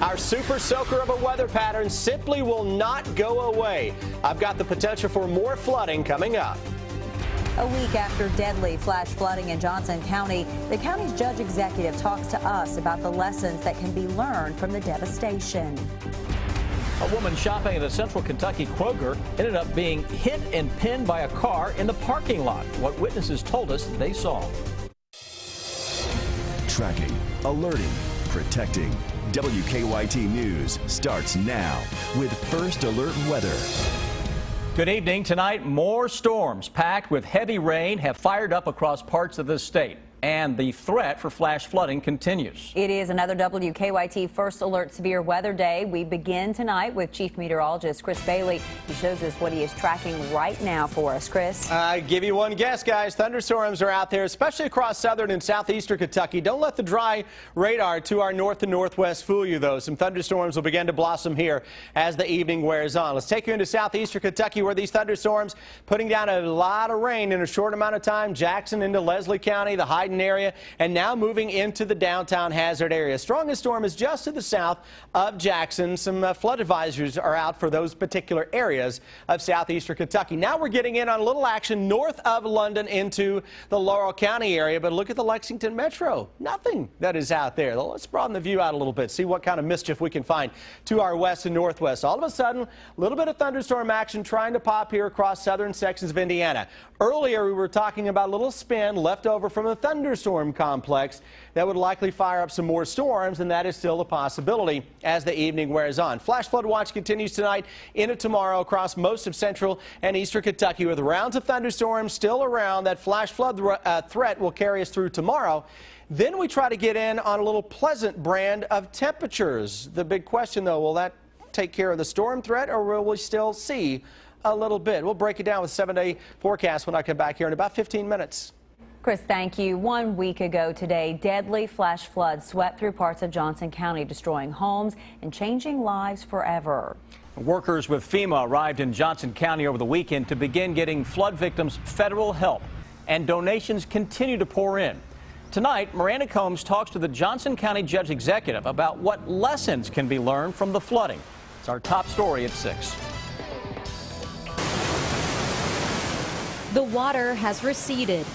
Our super soaker of a weather pattern simply will not go away. I've got the potential for more flooding coming up. A week after deadly flash flooding in Johnson County, the county's judge executive talks to us about the lessons that can be learned from the devastation. A woman shopping at a central Kentucky Kroger ended up being hit and pinned by a car in the parking lot. What witnesses told us they saw. Tracking, alerting, protecting. WKYT News starts now with First Alert Weather. Good evening. Tonight, more storms packed with heavy rain have fired up across parts of the state, and the threat for flash flooding continues. It is another WKYT First Alert Severe Weather Day. We begin tonight with Chief Meteorologist Chris Bailey. He shows us what he is tracking right now for us. Chris? Give you one guess, guys. Thunderstorms are out there, especially across southern and southeastern Kentucky. Don't let the dry radar to our north and northwest fool you, though. Some thunderstorms will begin to blossom here as the evening wears on. Let's take you into southeastern Kentucky, where these thunderstorms putting down a lot of rain in a short amount of time. Jackson into Leslie County, the Hyden area, and now moving into the downtown hazard area. Strongest storm is just to the south of Jackson. Some flood advisories are out for those particular areas of southeastern Kentucky. Now we're getting in on a little action north of London into the Laurel County area, but look at the Lexington Metro. Nothing that is out there. Let's broaden the view out a little bit, see what kind of mischief we can find to our west and northwest. All of a sudden, a little bit of thunderstorm action trying to pop here across southern sections of Indiana. Earlier, we were talking about a little spin left over from the thunderstorm complex that would likely fire up some more storms, and that is still a possibility as the evening wears on. Flash flood watch continues tonight into tomorrow across most of central and eastern Kentucky, with rounds of thunderstorms still around. That flash flood threat will carry us through tomorrow. Then we try to get in on a little pleasant brand of temperatures. The big question, though, will that take care of the storm threat, or will we still see a little bit? We'll break it down with 7-day forecast when I come back here in about 15 minutes. Chris, thank you. 1 week ago today, deadly flash floods swept through parts of Johnson County, destroying homes and changing lives forever. Workers with FEMA arrived in Johnson County over the weekend to begin getting flood victims federal help, and donations continue to pour in. Tonight, Miranda Combs talks to the Johnson County Judge Executive about what lessons can be learned from the flooding. It's our top story at 6. The water has receded.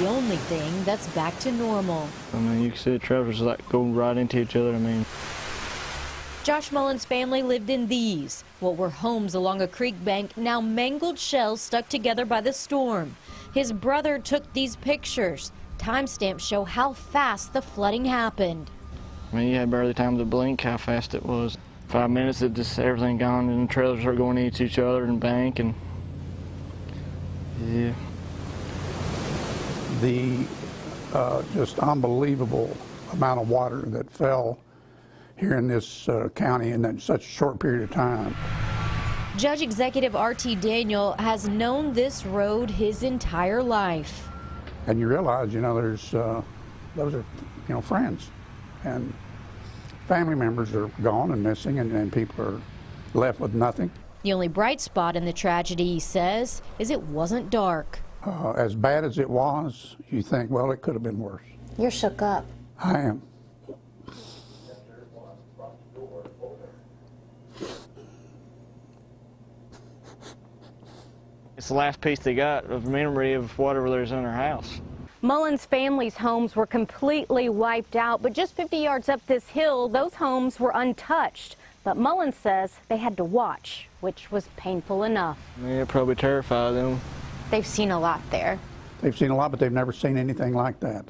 The only thing that's back to normal. I mean, you can see the trailers like go right into each other. I mean, Josh Mullen's family lived in these, what were homes along a creek bank, now mangled shells stuck together by the storm. His brother took these pictures. Timestamps show how fast the flooding happened. I mean, you had barely time to blink how fast it was. 5 minutes, it just everything gone, and the trailers are going into each other and bank, and yeah. The just unbelievable amount of water that fell here in this county in such a short period of time. Judge Executive R.T. Daniel has known this road his entire life. And you realize, you know, those are, you know, friends, and family members are gone and missing, and people are left with nothing. The only bright spot in the tragedy, he says, is it wasn't dark. As bad as it was, you think, well, it could have been worse. You're shook up. I am. It's the last piece they got of memory of whatever there's in their house. Mullen's family's homes were completely wiped out, but just 50 yards up this hill, those homes were untouched. But Mullen says they had to watch, which was painful enough. Yeah, it probably terrified them. They've seen a lot there. They've seen a lot, but they've never seen anything like that.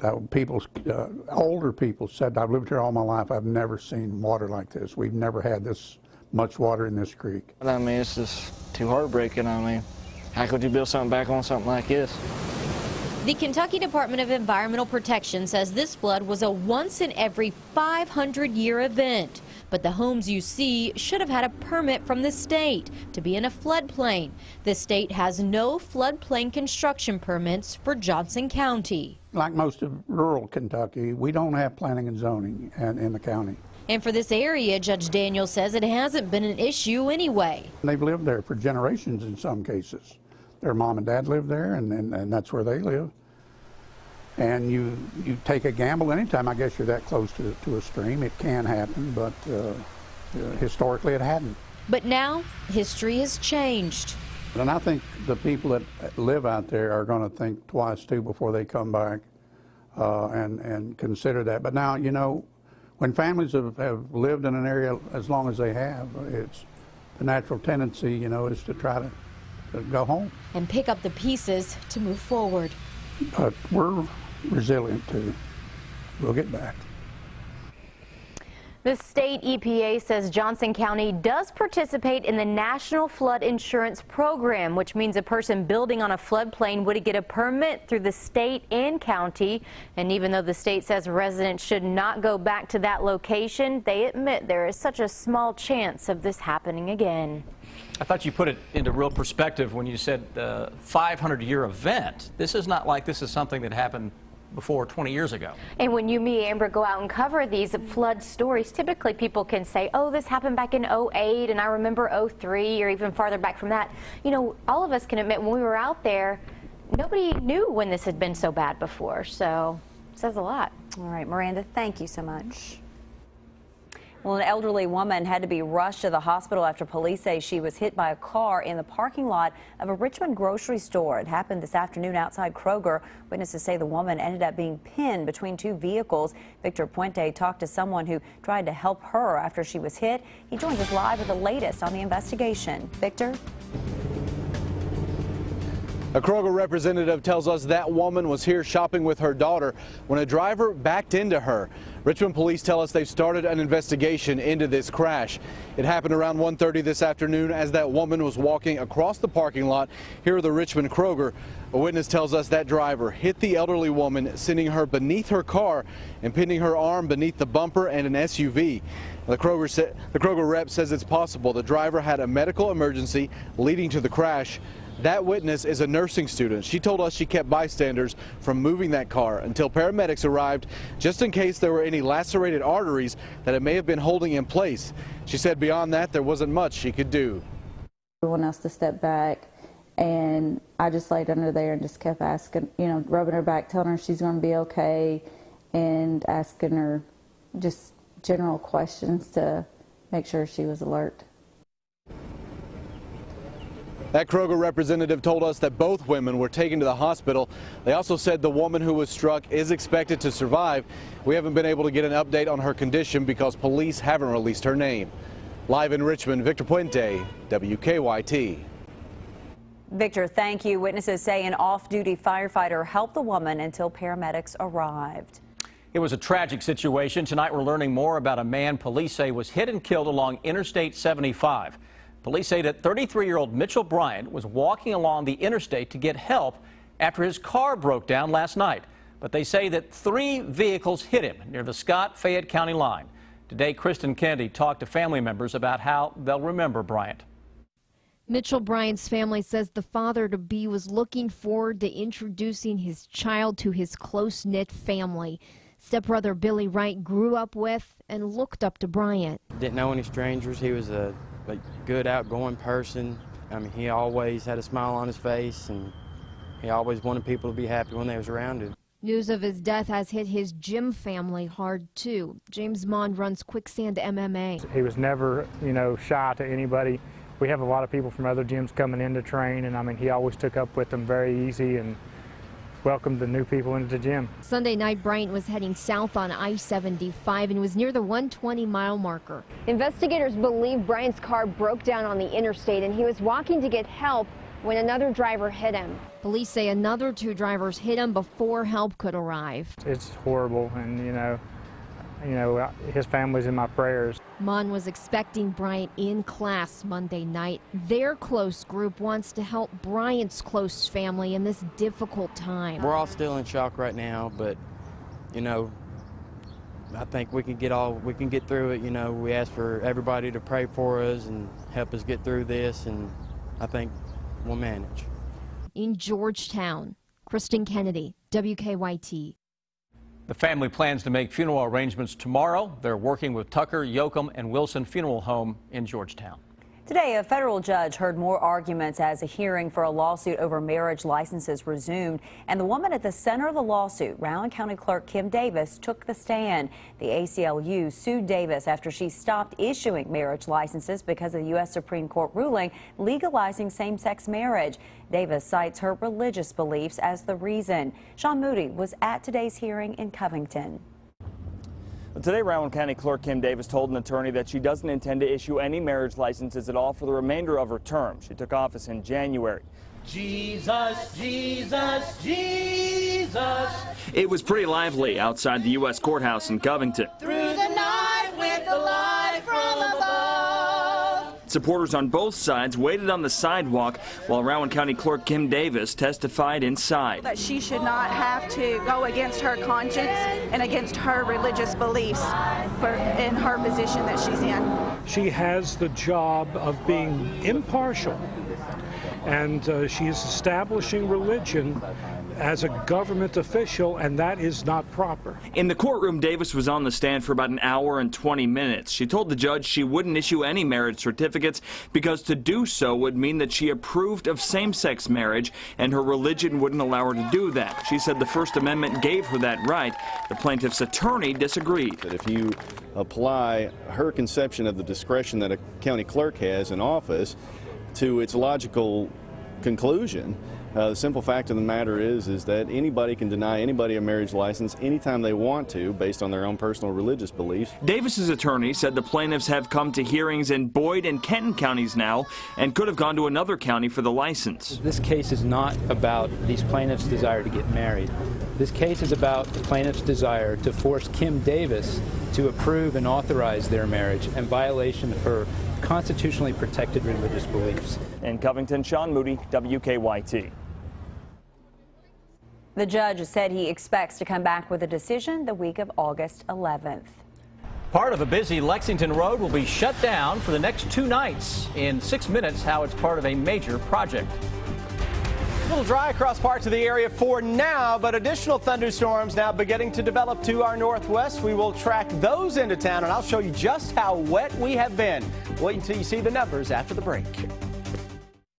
Older people said, I've lived here all my life, I've never seen water like this. We've never had this much water in this creek. I mean, it's just too heartbreaking. I mean, how could you build something back on something like this? The Kentucky Department of Environmental Protection says this flood was a once in every 500-year event. But the homes you see should have had a permit from the state to be in a floodplain. The state has no floodplain construction permits for Johnson County. Like most of rural Kentucky, we don't have planning and zoning in the county. And for this area, Judge Daniel says it hasn't been an issue anyway. They've lived there for generations in some cases. Their mom and dad lived there, and that's where they live. And you take a gamble anytime, I guess you're that close to a stream. It can happen, but historically it hadn't. But now, history has changed. And I think the people that live out there are going to think twice, too, before they come back and consider that. But now, you know, when families have lived in an area as long as they have, it's the natural tendency, you know, is to try to go home. And pick up the pieces to move forward. But we're resilient, too. We'll get back. The state EPA says Johnson County does participate in the National Flood Insurance Program, which means a person building on a floodplain would get a permit through the state and county. And even though the state says residents should not go back to that location, they admit there is such a small chance of this happening again. I thought you put it into real perspective when you said 500-year event. This is not like this is something that happened before 20 years ago. And when you, me, Amber, go out and cover these flood stories, typically people can say, oh, this happened back in '08 and I remember '03 or even farther back from that. You know, all of us can admit when we were out there, nobody knew when this had been so bad before. So it says a lot. All right, Miranda, thank you so much. Well, an elderly woman had to be rushed to the hospital after police say she was hit by a car in the parking lot of a Richmond grocery store. It happened this afternoon outside Kroger. Witnesses say the woman ended up being pinned between two vehicles. Victor Puente talked to someone who tried to help her after she was hit. He joins us live with the latest on the investigation. Victor? A Kroger representative tells us that woman was here shopping with her daughter when a driver backed into her. Richmond police tell us they've started an investigation into this crash. It happened around 1:30 this afternoon as that woman was walking across the parking lot here at the Richmond Kroger. A witness tells us that driver hit the elderly woman, sending her beneath her car and pinning her arm beneath the bumper and an SUV. The Kroger rep says it's possible the driver had a medical emergency leading to the crash. That witness is a nursing student. She told us she kept bystanders from moving that car until paramedics arrived, just in case there were any lacerated arteries that it may have been holding in place. She said beyond that, there wasn't much she could do. Everyone else to step back, and I just laid under there and just kept asking, you know, rubbing her back, telling her she's going to be okay, and asking her just general questions to make sure she was alert. That Kroger representative told us that both women were taken to the hospital. They also said the woman who was struck is expected to survive. We haven't been able to get an update on her condition because police haven't released her name. Live in Richmond, Victor Puente, WKYT. Victor, thank you. Witnesses say an off-duty firefighter helped the woman until paramedics arrived. It was a tragic situation. Tonight we're learning more about a man police say was hit and killed along Interstate 75. Police say that 33-year-old Mitchell Bryant was walking along the interstate to get help after his car broke down last night. But they say that 3 vehicles hit him near the Scott-Fayette County line. Today, Kristen Kennedy talked to family members about how they'll remember Bryant. Mitchell Bryant's family says the father-to-be was looking forward to introducing his child to his close-knit family. Stepbrother Billy Wright grew up with and looked up to Bryant. Didn't know any strangers. He was a good, outgoing person. I mean, he always had a smile on his face, and he always wanted people to be happy when they was around him. News of his death has hit his gym family hard, too. James Mond runs Quicksand MMA. He was never, you know, shy to anybody. We have a lot of people from other gyms coming in to train, and I mean, he always took up with them very easy and welcomed the new people into the gym. Sunday night, Bryant was heading south on I-75 and was near the 120-mile marker. Investigators believe Bryant's car broke down on the interstate and he was walking to get help when another driver hit him. Police say another 2 drivers hit him before help could arrive. It's horrible, and you know, his family's in my prayers. Mon was expecting Bryant in class Monday night. Their close group wants to help Bryant's close family in this difficult time. We're all still in shock right now, but you know, I think we can get through it. You know, we ask for everybody to pray for us and help us get through this, and I think we'll manage. In Georgetown, Kristen Kennedy, WKYT. The family plans to make funeral arrangements tomorrow. They're working with Tucker, Yoakum, and Wilson Funeral Home in Georgetown. Today, a federal judge heard more arguments as a hearing for a lawsuit over marriage licenses resumed. And the woman at the center of the lawsuit, Rowan County Clerk Kim Davis, took the stand. The ACLU sued Davis after she stopped issuing marriage licenses because of the U.S. Supreme Court ruling legalizing same-sex marriage. Davis cites her religious beliefs as the reason. Sean Moody was at today's hearing in Covington. Today, Rowan County Clerk Kim Davis told an attorney that she doesn't intend to issue any marriage licenses at all for the remainder of her term. She took office in January. Jesus, Jesus, Jesus. It was pretty lively outside the U.S. courthouse in Covington. Through the night with the light from above. Supporters on both sides waited on the sidewalk while Rowan County Clerk Kim Davis testified inside. That she should not have to go against her conscience and against her religious beliefs in her position that she's in. She has the job of being impartial, and she is establishing religion as a government official, and that is not proper. In the courtroom, Davis was on the stand for about an hour and 20 minutes. She told the judge she wouldn't issue any marriage certificates because to do so would mean that she approved of same-sex marriage, and her religion wouldn't allow her to do that. She said the First Amendment gave her that right. The plaintiff's attorney disagreed. That if you apply her conception of the discretion that a county clerk has in office to its logical conclusion, the simple fact of the matter is that anybody can deny anybody a marriage license anytime they want to based on their own personal religious beliefs. Davis's attorney said the plaintiffs have come to hearings in Boyd and Kenton counties now and could have gone to another county for the license. This case is not about these plaintiffs' desire to get married. This case is about the plaintiff's desire to force Kim Davis to approve and authorize their marriage in violation of her constitutionally protected religious beliefs. In Covington, Sean Moody, WKYT. The judge said he expects to come back with a decision the week of August 11th. Part of a busy Lexington road will be shut down for the next 2 nights. In 6 minutes, how it's part of a major project. A little dry across parts of the area for now, but additional thunderstorms now beginning to develop to our northwest. We will track those into town, and I'll show you just how wet we have been. Wait until you see the numbers after the break.